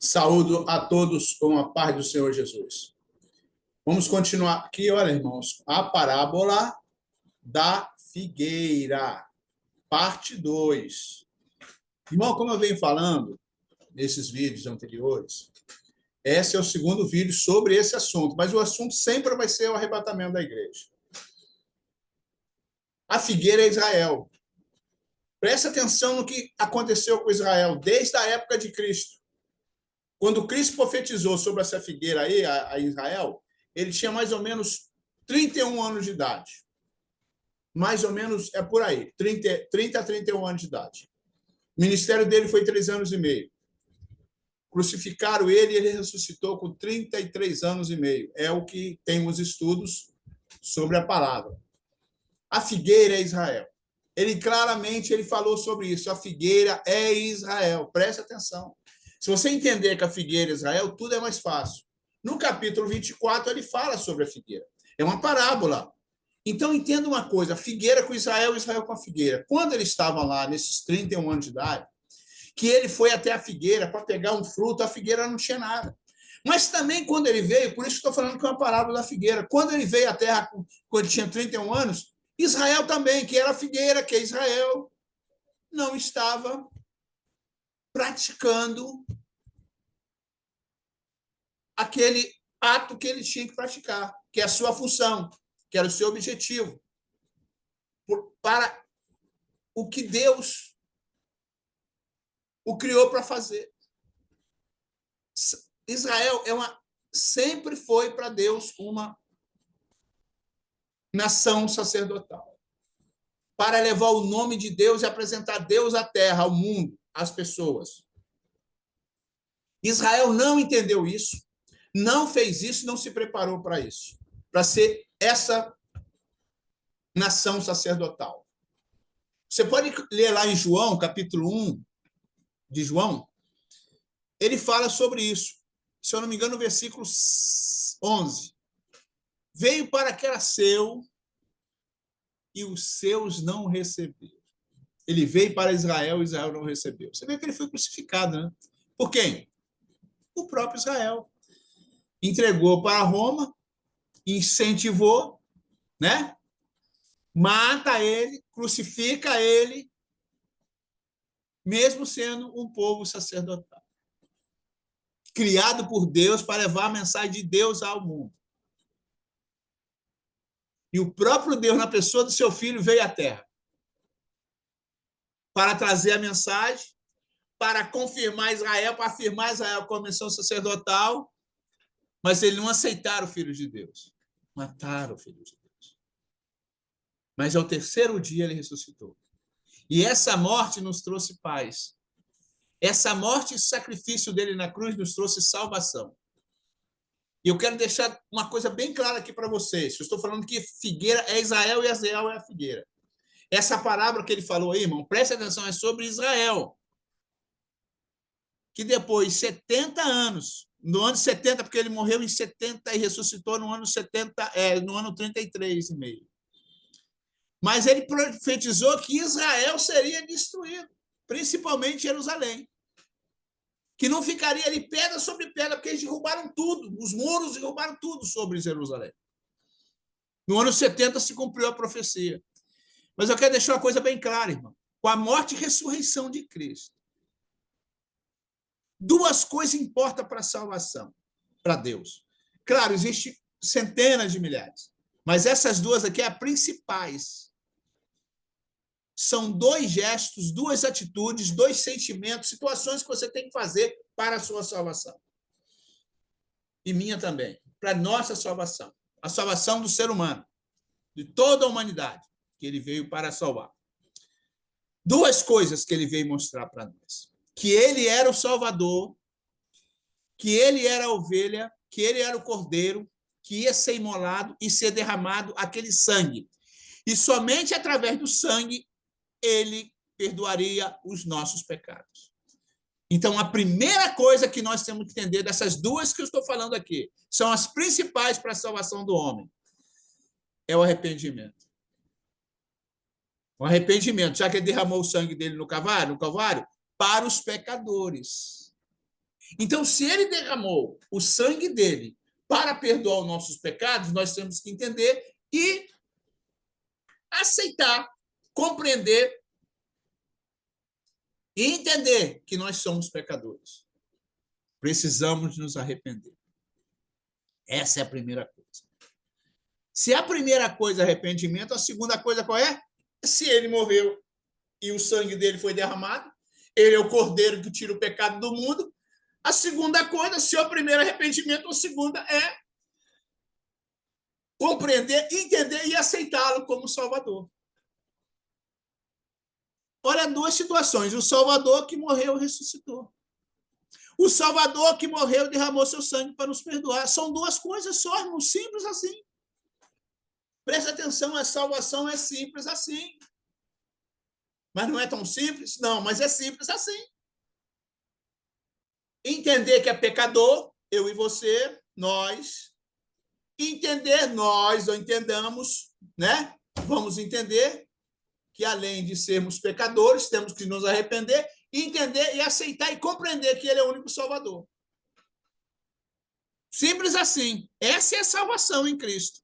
Saúdo a todos com a paz do Senhor Jesus. Vamos continuar aqui, olha, irmãos, a parábola da figueira, parte 2. Irmão, como eu venho falando nesses vídeos anteriores, esse é o segundo vídeo sobre esse assunto, mas o assunto sempre vai ser o arrebatamento da igreja. A figueira é Israel. Presta atenção no que aconteceu com Israel desde a época de Cristo. Quando Cristo profetizou sobre essa figueira aí, a Israel, ele tinha mais ou menos 31 anos de idade. Mais ou menos é por aí, 30 a 31 anos de idade. O ministério dele foi 3 anos e meio. Crucificaram ele e ele ressuscitou com 33 anos e meio. É o que tem os estudos sobre a palavra. A figueira é Israel. Ele claramente falou sobre isso. A figueira é Israel. Preste atenção. Se você entender que a figueira é Israel, tudo é mais fácil. No capítulo 24, ele fala sobre a figueira. É uma parábola. Então, entenda uma coisa, a figueira com Israel, Israel com a figueira. Quando ele estava lá, nesses 31 anos de idade, que ele foi até a figueira para pegar um fruto, a figueira não tinha nada. Mas também quando ele veio, por isso que estou falando que é uma parábola da figueira, quando ele veio à terra, quando ele tinha 31 anos, Israel também, que era a figueira, que é Israel, não estava praticando aquele ato que ele tinha que praticar, que é a sua função, que era o seu objetivo, para o que Deus o criou para fazer. Israel sempre foi para Deus uma nação sacerdotal, para levar o nome de Deus e apresentar Deus à terra, ao mundo, às pessoas. Israel não entendeu isso, não fez isso, não se preparou para isso, para ser essa nação sacerdotal. Você pode ler lá em João, capítulo 1 de João, ele fala sobre isso. Se eu não me engano, no versículo 11. Veio para que era seu e os seus não receberam. Ele veio para Israel e Israel não recebeu. Você vê que ele foi crucificado, né? Por quem? O próprio Israel. Entregou para Roma, incentivou, né? Mata ele, crucifica ele, mesmo sendo um povo sacerdotal. Criado por Deus para levar a mensagem de Deus ao mundo. E o próprio Deus, na pessoa do seu filho, veio à terra para trazer a mensagem, para confirmar Israel, para afirmar Israel como missão sacerdotal, mas eles não aceitaram o Filho de Deus. Mataram o Filho de Deus. Mas ao terceiro dia ele ressuscitou. E essa morte nos trouxe paz. Essa morte e sacrifício dele na cruz nos trouxe salvação. E eu quero deixar uma coisa bem clara aqui para vocês. Eu estou falando que figueira é Israel e Israel é a figueira. Essa parábola que ele falou aí, irmão, preste atenção, é sobre Israel. Que depois de 70 anos, no ano 70, porque ele morreu em 70 e ressuscitou no ano 70, no ano 33 e meio. Mas ele profetizou que Israel seria destruído, principalmente Jerusalém. Que não ficaria ali pedra sobre pedra, porque eles derrubaram tudo, os muros derrubaram tudo sobre Jerusalém. No ano 70 se cumpriu a profecia. Mas eu quero deixar uma coisa bem clara, irmão. Com a morte e ressurreição de Cristo, duas coisas importam para a salvação, para Deus. Claro, existem centenas de milhares, mas essas duas aqui são as principais. São dois gestos, duas atitudes, dois sentimentos, situações que você tem que fazer para a sua salvação. E minha também, para a nossa salvação. A salvação do ser humano, de toda a humanidade, que ele veio para salvar. Duas coisas que ele veio mostrar para nós. Que ele era o Salvador, que ele era a ovelha, que ele era o cordeiro, que ia ser imolado e ser derramado aquele sangue. E somente através do sangue ele perdoaria os nossos pecados. Então, a primeira coisa que nós temos que entender dessas duas que eu estou falando aqui, são as principais para a salvação do homem, é o arrependimento. O arrependimento, já que ele derramou o sangue dele no Calvário, para os pecadores. Então, se ele derramou o sangue dele para perdoar os nossos pecados, nós temos que entender e aceitar, compreender e entender que nós somos pecadores. Precisamos nos arrepender. Essa é a primeira coisa. Se a primeira coisa é arrependimento, a segunda coisa qual é? Se ele morreu e o sangue dele foi derramado, ele é o cordeiro que tira o pecado do mundo. A segunda coisa, se é o primeiro arrependimento, a segunda é compreender, entender e aceitá-lo como Salvador. Olha, duas situações. O Salvador que morreu e ressuscitou. O Salvador que morreu e derramou seu sangue para nos perdoar. São duas coisas só, irmão, simples assim. Presta atenção, a salvação é simples assim. Mas não é tão simples? Não, mas é simples assim. Entender que é pecador, eu e você, nós. Entender, nós, ou entendamos, né? Vamos entender que, além de sermos pecadores, temos que nos arrepender, entender e aceitar e compreender que ele é o único Salvador. Simples assim. Essa é a salvação em Cristo.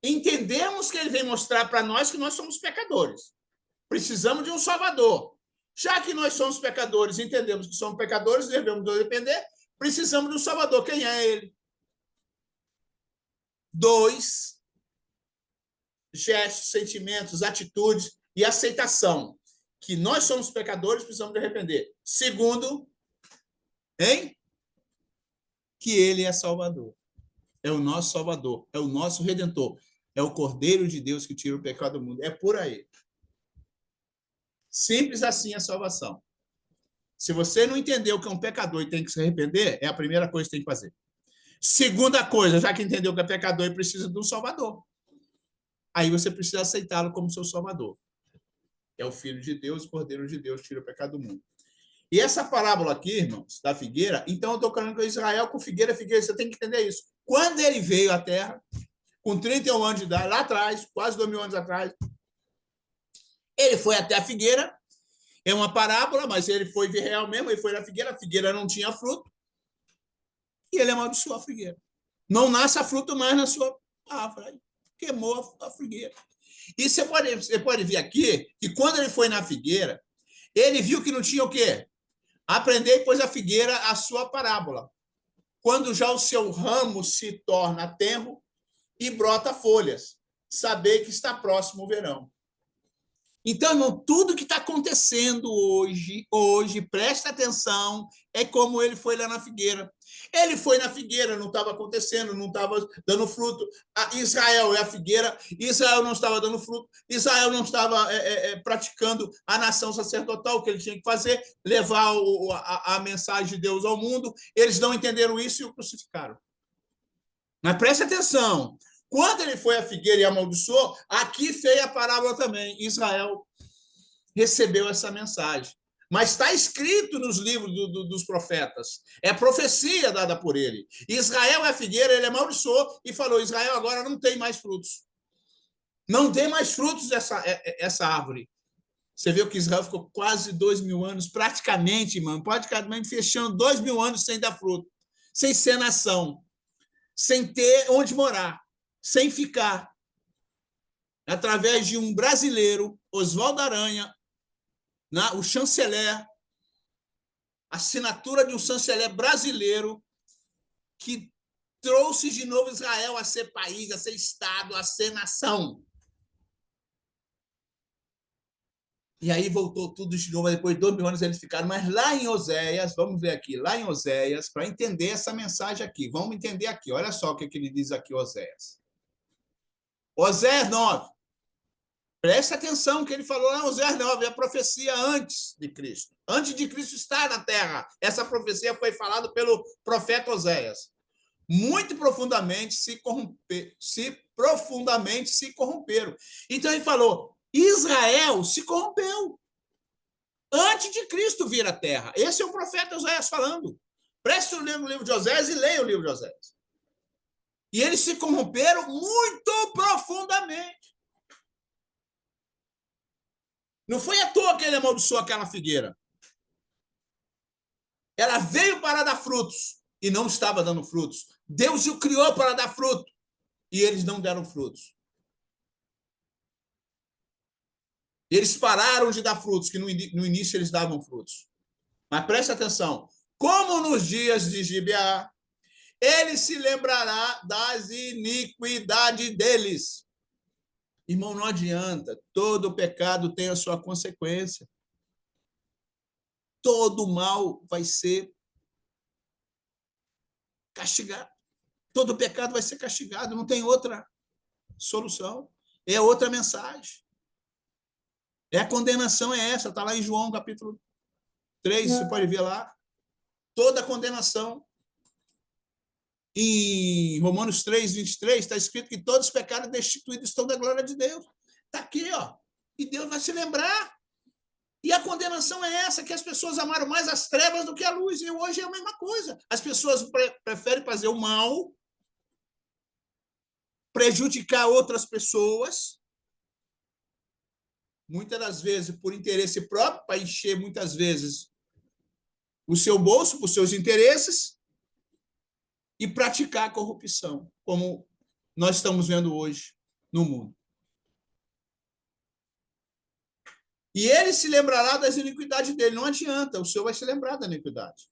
Entendemos que ele vem mostrar para nós que nós somos pecadores. Precisamos de um Salvador. Já que nós somos pecadores, entendemos que somos pecadores, devemos nos arrepender, precisamos de um Salvador. Quem é ele? 2, gestos, sentimentos, atitudes e aceitação. Que nós somos pecadores, precisamos de arrepender. Segundo, que ele é Salvador. É o nosso Salvador, é o nosso Redentor, é o Cordeiro de Deus que tira o pecado do mundo. É por aí. Simples assim a salvação. Se você não entendeu o que é um pecador e tem que se arrepender, é a primeira coisa que tem que fazer. Segunda coisa, já que entendeu que é pecador e precisa de um Salvador, aí você precisa aceitá-lo como seu Salvador. É o Filho de Deus, o Cordeiro de Deus, tira o pecado do mundo. E essa parábola aqui, irmãos, da figueira, então eu estou falando com Israel com figueira, você tem que entender isso. Quando ele veio à Terra, com 31 anos de idade, lá atrás, quase 2.000 anos atrás, ele foi até a figueira, é uma parábola, mas ele foi real mesmo, ele foi na figueira, a figueira não tinha fruto, e ele amaldiçoou a figueira. Não nasce fruto mais na sua árvore. Queimou a figueira. E você pode ver aqui que quando ele foi na figueira, ele viu que não tinha o quê? Aprender, pois, a figueira a sua parábola. Quando já o seu ramo se torna tenro e brota folhas, saber que está próximo o verão. Então, irmão, tudo que está acontecendo hoje, presta atenção, é como ele foi lá na figueira. Ele foi na figueira, não estava acontecendo, não estava dando fruto. Israel é a figueira, Israel não estava dando fruto, Israel não estava praticando a nação sacerdotal, que ele tinha que fazer, levar a mensagem de Deus ao mundo. Eles não entenderam isso e o crucificaram. Mas presta atenção, quando ele foi à figueira e amaldiçoou, aqui veio a parábola também. Israel recebeu essa mensagem. Mas está escrito nos livros dos profetas. É profecia dada por ele. Israel é a figueira, ele amaldiçoou e falou, Israel agora não tem mais frutos. Não tem mais frutos essa árvore. Você viu que Israel ficou quase 2.000 anos, praticamente fechando 2.000 anos sem dar fruto, sem ser nação, sem ter onde morar, sem ficar, através de um brasileiro, Oswaldo Aranha, o chanceler, assinatura de um chanceler brasileiro que trouxe de novo Israel a ser país, a ser Estado, a ser nação. E aí voltou tudo de novo, depois de 2.000 anos eles ficaram, mas lá em Oséias, vamos ver aqui, lá em Oséias, para entender essa mensagem aqui, vamos entender aqui, olha só o que ele diz aqui, Oséias. Oséias 9. Presta atenção que ele falou lá em Oséias 9, a profecia antes de Cristo. Antes de Cristo estar na terra. Essa profecia foi falada pelo profeta Oséias. Muito profundamente se corromperam. Então ele falou, Israel se corrompeu. Antes de Cristo vir à terra. Esse é o profeta Oséias falando. Preste o livro de Oséias e leia o livro de Oséias. E eles se corromperam muito profundamente. Não foi à toa que ele amaldiçoou aquela figueira. Ela veio para dar frutos e não estava dando frutos. Deus o criou para dar fruto e eles não deram frutos. Eles pararam de dar frutos, que no início eles davam frutos. Mas preste atenção. Como nos dias de Gibeá, ele se lembrará das iniquidades deles. Irmão, não adianta. Todo pecado tem a sua consequência. Todo mal vai ser castigado. Todo pecado vai ser castigado. Não tem outra solução. É outra mensagem. A condenação é essa. Está lá em João, capítulo 3, você pode ver lá. Toda a condenação. Em Romanos 3, 23, está escrito que todos os pecados destituídos estão da glória de Deus. Está aqui, ó. E Deus vai se lembrar. E a condenação é essa, que as pessoas amaram mais as trevas do que a luz. E hoje é a mesma coisa. As pessoas preferem fazer o mal, prejudicar outras pessoas, muitas das vezes por interesse próprio, para encher muitas vezes o seu bolso, por seus interesses, e praticar a corrupção, como nós estamos vendo hoje no mundo. E ele se lembrará das iniquidades dele. Não adianta, o Senhor vai se lembrar da iniquidade.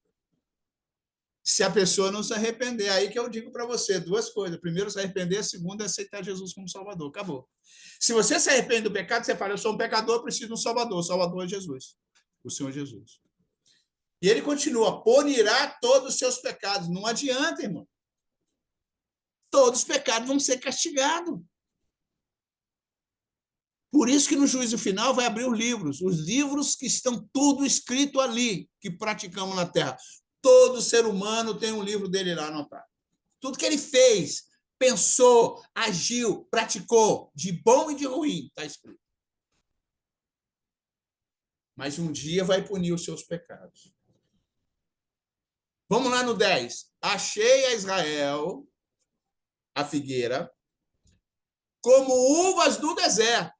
Se a pessoa não se arrepender, aí que eu digo para você duas coisas. Primeiro, se arrepender. A segunda, é aceitar Jesus como Salvador. Acabou. Se você se arrepende do pecado, você fala, eu sou um pecador, preciso de um Salvador. O Salvador é Jesus, o Senhor Jesus. E ele continua, punirá todos os seus pecados. Não adianta, irmão. Todos os pecados vão ser castigados. Por isso que no juízo final vai abrir os livros que estão tudo escrito ali, que praticamos na Terra. Todo ser humano tem um livro dele lá anotado. Tudo que ele fez, pensou, agiu, praticou, de bom e de ruim, está escrito. Mas um dia vai punir os seus pecados. Vamos lá no 10. Achei a Israel, a figueira, como uvas do deserto.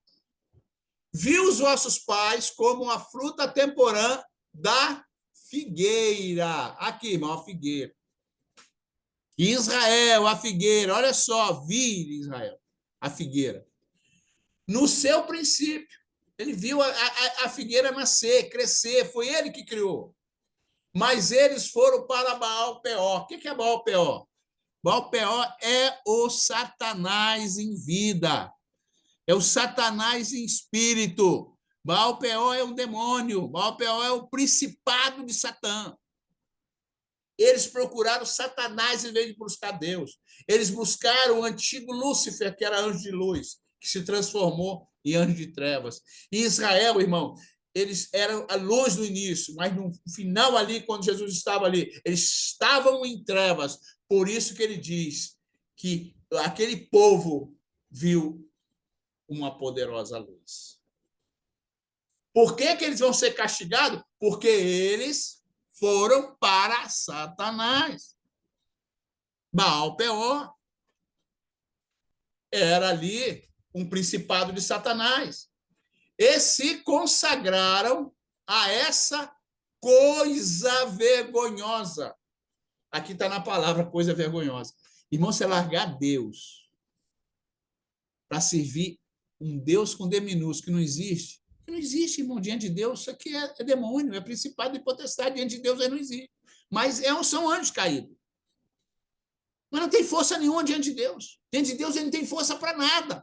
Vi os vossos pais como a fruta temporã da figueira. Aqui, irmão, a figueira. Israel, a figueira. Olha só, vi Israel, a figueira. No seu princípio, ele viu a figueira nascer, crescer. Foi ele que criou. Mas eles foram para Baal-Peor. O que é Baal-Peor? Baal-Peor é o Satanás em vida. É o Satanás em espírito. Baal-Peor é o demônio. Baal-Peor é o principado de Satã. Eles procuraram Satanás em vez de buscar Deus. Eles buscaram o antigo Lúcifer, que era anjo de luz, que se transformou em anjo de trevas. E Israel, irmão, eles eram a luz no início, mas no final ali, quando Jesus estava ali, eles estavam em trevas. Por isso que ele diz que aquele povo viu uma poderosa luz. Por que eles vão ser castigados? Porque eles foram para Satanás. Baal-Peor era ali um principado de Satanás. E se consagraram a essa coisa vergonhosa. Aqui está na palavra coisa vergonhosa. Irmão, você largar Deus para servir um Deus com D minúsculo que não existe. Não existe, irmão, diante de Deus. Isso aqui é demônio, é principado e potestade. Diante de Deus aí não existe. Mas são anjos caídos. Mas não tem força nenhuma diante de Deus. Diante de Deus ele não tem força para nada.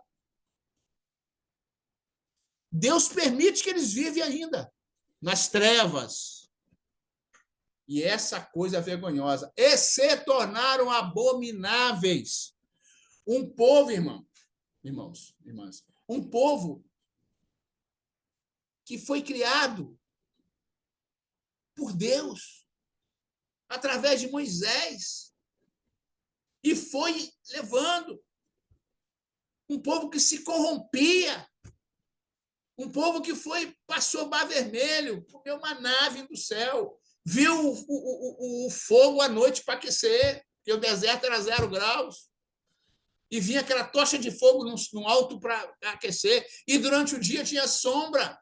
Deus permite que eles vivem ainda nas trevas. E essa coisa vergonhosa. E se tornaram abomináveis. Um povo, irmãos, irmãs, um povo que foi criado por Deus através de Moisés e foi levando um povo que se corrompia, um povo que passou Mar Vermelho, comeu uma nave do céu, viu o fogo à noite para aquecer, porque o deserto era 0 graus. E vinha aquela tocha de fogo no alto para aquecer. E durante o dia tinha sombra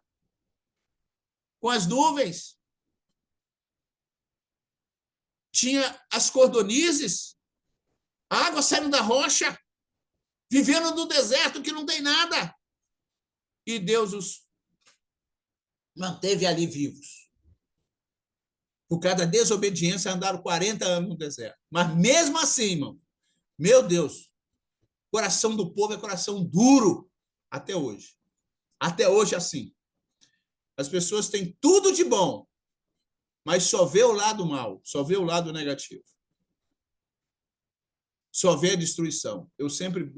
com as nuvens. tinha as cordonizes, a água saindo da rocha, vivendo no deserto que não tem nada. E Deus os manteve ali vivos. Por causa da desobediência, andaram 40 anos no deserto. Mas mesmo assim, irmão, meu Deus, o coração do povo é coração duro até hoje. Até hoje, assim. As pessoas têm tudo de bom, mas só vê o lado mal, só vê o lado negativo. Só vê a destruição. Eu sempre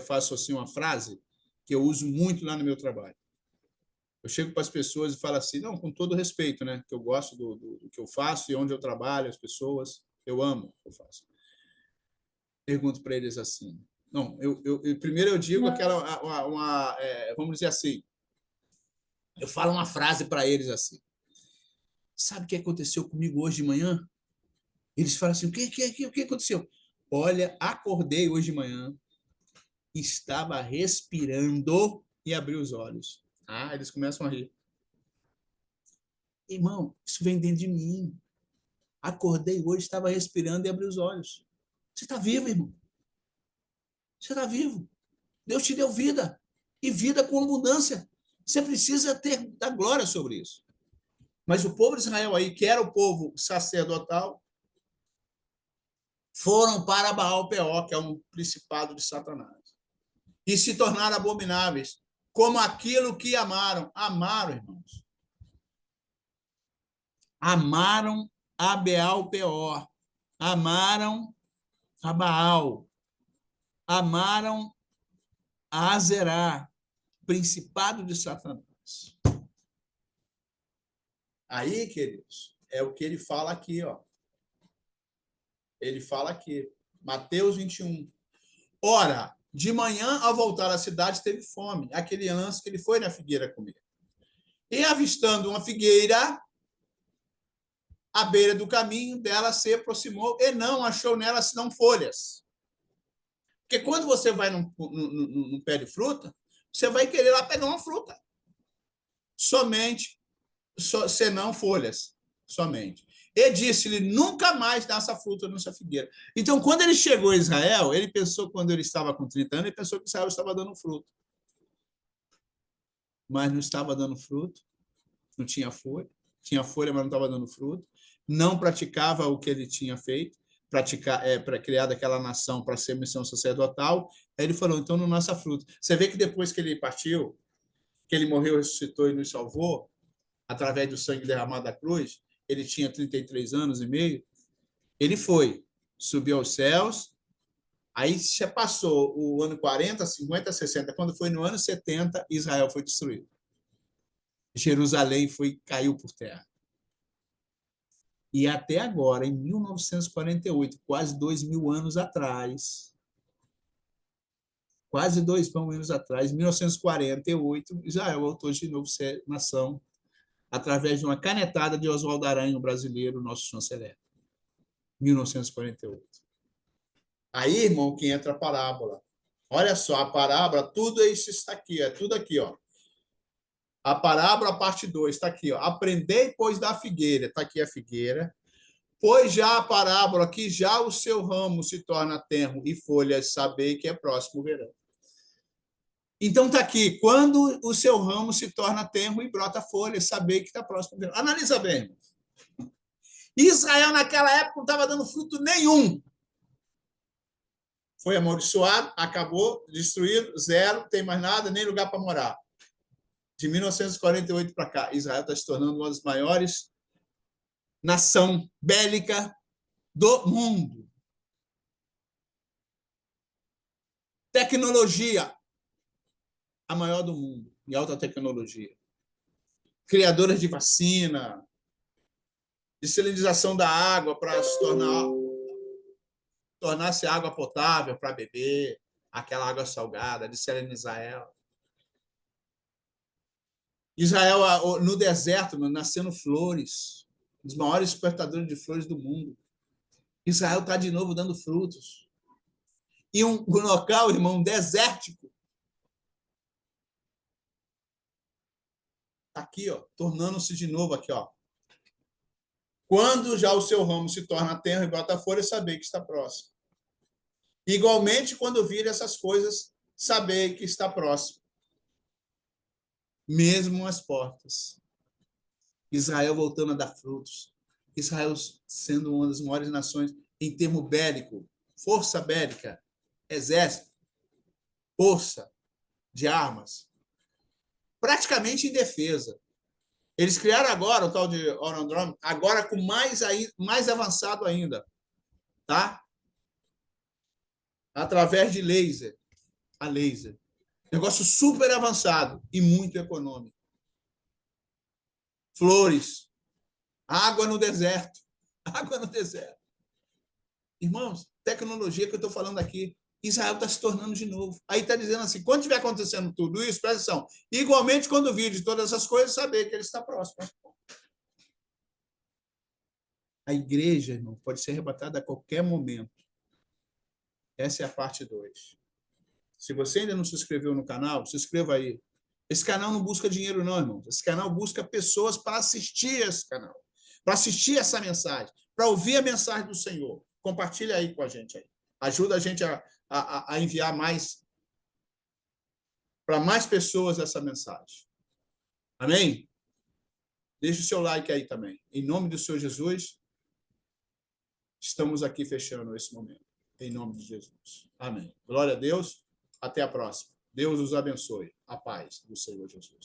faço assim uma frase que eu uso muito lá no meu trabalho. Eu chego para as pessoas e falo assim, não, com todo respeito, né? Que eu gosto do que eu faço e onde eu trabalho, as pessoas, eu amo o que eu faço. Pergunto para eles assim. Não, primeiro eu digo aquela, vamos dizer assim, eu falo uma frase para eles assim. Sabe o que aconteceu comigo hoje de manhã? Eles falam assim, o que aconteceu? Olha, acordei hoje de manhã, estava respirando e abri os olhos. Ah, eles começam a rir. Irmão, isso vem dentro de mim. Acordei hoje, estava respirando e abri os olhos. Você está vivo, irmão. Você está vivo. Deus te deu vida. E vida com abundância. Você precisa dar glória sobre isso. Mas o povo de Israel aí, que era o povo sacerdotal, foram para Baal-Peor, que é um principado de Satanás. E se tornaram abomináveis, como aquilo que amaram. Amaram, irmãos. Amaram a Baal-Peor. Amaram a Baal. Amaram a Azerá, principado de Satanás. Aí, queridos, é o que ele fala aqui, ó. Ele fala aqui, Mateus 21. Ora, de manhã, ao voltar à cidade, teve fome. Aquele lance que ele foi na figueira comer. E avistando uma figueira, à beira do caminho, dela se aproximou e não achou nela senão folhas. Porque quando você vai num pé de fruta, você vai querer lá pegar uma fruta. Somente, senão folhas. Somente. E disse-lhe, nunca mais dá essa fruta nessa figueira. Então, quando ele chegou a Israel, ele pensou, quando ele estava com 30 anos, ele pensou que Israel estava dando fruto. Mas não estava dando fruto, não tinha folha. Tinha folha, mas não estava dando fruto. Não praticava o que ele tinha feito, para criar daquela nação para ser missão sacerdotal. Aí ele falou, então não nasce fruto. Você vê que depois que ele partiu, que ele morreu, ressuscitou e nos salvou, através do sangue derramado da cruz, ele tinha 33 anos e meio, ele subiu aos céus, aí já passou o ano 40, 50, 60, quando foi no ano 70, Israel foi destruído. Jerusalém caiu por terra. E até agora, em 1948, quase 2.000 anos atrás, quase 2.000 anos atrás, em 1948, Israel voltou de novo a ser nação, através de uma canetada de Oswaldo Aranha, o brasileiro, nosso chanceler. 1948. Aí, irmão, que entra a parábola. Olha só, a parábola, tudo isso está aqui, é tudo aqui, ó. A parábola, parte 2, está aqui, ó. Aprendei, pois, da figueira, está aqui a figueira. Pois já a parábola, que já o seu ramo se torna tenro e folhas, sabei que é próximo o verão. Então, está aqui, quando o seu ramo se torna tenro e brota folhas, sabei que está próximo o verão. Analisa bem, irmão. Israel, naquela época, não estava dando fruto nenhum. Foi amaldiçoado, acabou, destruído, zero, tem mais nada, nem lugar para morar. De 1948 para cá, Israel está se tornando uma das maiores nações bélicas do mundo. Tecnologia, a maior do mundo, em alta tecnologia. Criadoras de vacina, de salinização da água para se tornar-se água potável para beber, aquela água salgada, de salinizar ela. Israel, no deserto, nascendo flores, os maiores exportadores de flores do mundo. Israel está de novo dando frutos. E um local, irmão, desértico. Está aqui, ó, tornando-se de novo aqui, ó. Quando já o seu ramo se torna tenro e brota folha, saber que está próximo. Igualmente, quando vir essas coisas, saber que está próximo. Mesmo as portas. Israel voltando a dar frutos. Israel sendo uma das maiores nações em termo bélico, força bélica, exército, força de armas, praticamente em defesa. Eles criaram agora o tal de Iron Dome, agora com mais avançado ainda, tá? Através de laser, a laser. Negócio super avançado e muito econômico. Flores, água no deserto, água no deserto. Irmãos, tecnologia que eu estou falando aqui, Israel está se tornando de novo. Aí está dizendo assim, quando estiver acontecendo tudo isso, presta atenção, igualmente quando vir de todas essas coisas, saber que ele está próximo. A igreja, irmão, pode ser arrebatada a qualquer momento. Essa é a parte 2. Se você ainda não se inscreveu no canal, se inscreva aí. Esse canal não busca dinheiro, não, irmão. Esse canal busca pessoas para assistir esse canal, para assistir essa mensagem, para ouvir a mensagem do Senhor. Compartilha aí com a gente. Aí. Ajuda a gente a enviar mais para mais pessoas essa mensagem. Amém? Deixe o seu like aí também. Em nome do Senhor Jesus, estamos aqui fechando esse momento. Em nome de Jesus. Amém. Glória a Deus. Até a próxima. Deus os abençoe. A paz do Senhor Jesus.